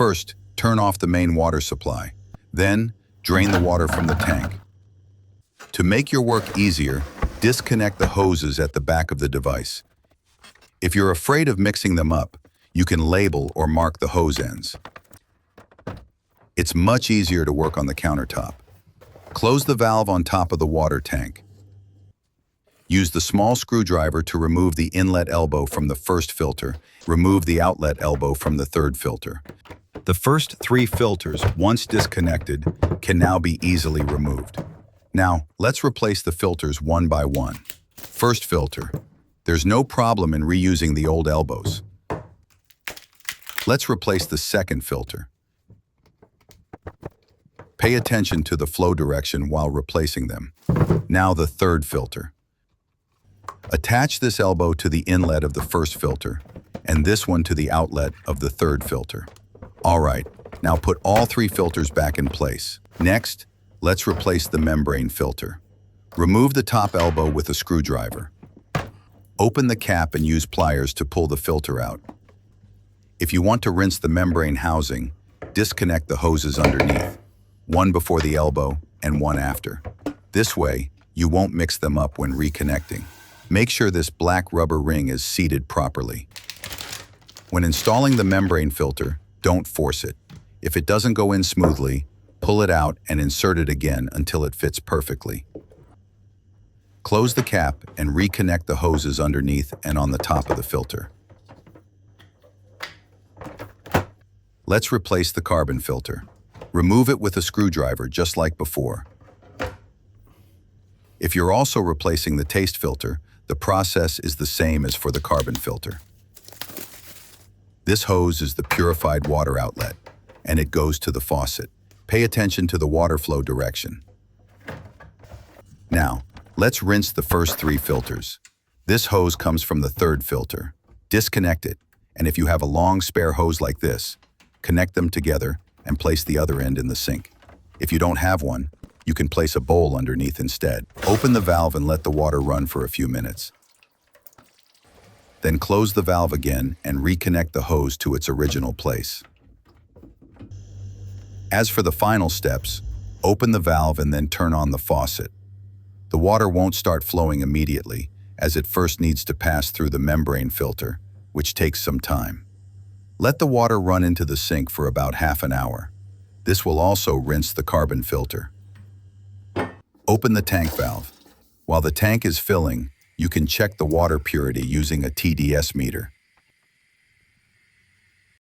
First, turn off the main water supply. Then, drain the water from the tank. To make your work easier, disconnect the hoses at the back of the device. If you're afraid of mixing them up, you can label or mark the hose ends. It's much easier to work on the countertop. Close the valve on top of the water tank. Use the small screwdriver to remove the inlet elbow from the first filter. Remove the outlet elbow from the third filter. The first 3 filters, once disconnected, can now be easily removed. Now, let's replace the filters one by one. First filter. There's no problem in reusing the old elbows. Let's replace the second filter. Pay attention to the flow direction while replacing them. Now the third filter. Attach this elbow to the inlet of the first filter, and this one to the outlet of the third filter. All right, now put all 3 filters back in place. Next, let's replace the membrane filter. Remove the top elbow with a screwdriver. Open the cap and use pliers to pull the filter out. If you want to rinse the membrane housing, disconnect the hoses underneath, one before the elbow and one after. This way, you won't mix them up when reconnecting. Make sure this black rubber ring is seated properly. When installing the membrane filter, don't force it. If it doesn't go in smoothly, pull it out and insert it again until it fits perfectly. Close the cap and reconnect the hoses underneath and on the top of the filter. Let's replace the carbon filter. Remove it with a screwdriver just like before. If you're also replacing the taste filter, the process is the same as for the carbon filter. This hose is the purified water outlet, and it goes to the faucet. Pay attention to the water flow direction. Now, let's rinse the first 3 filters. This hose comes from the third filter. Disconnect it, and if you have a long spare hose like this, connect them together and place the other end in the sink. If you don't have one, you can place a bowl underneath instead. Open the valve and let the water run for a few minutes. Then close the valve again and reconnect the hose to its original place. As for the final steps, open the valve and then turn on the faucet. The water won't start flowing immediately, as it first needs to pass through the membrane filter, which takes some time. Let the water run into the sink for about half an hour. This will also rinse the carbon filter. Open the tank valve. While the tank is filling, you can check the water purity using a TDS meter.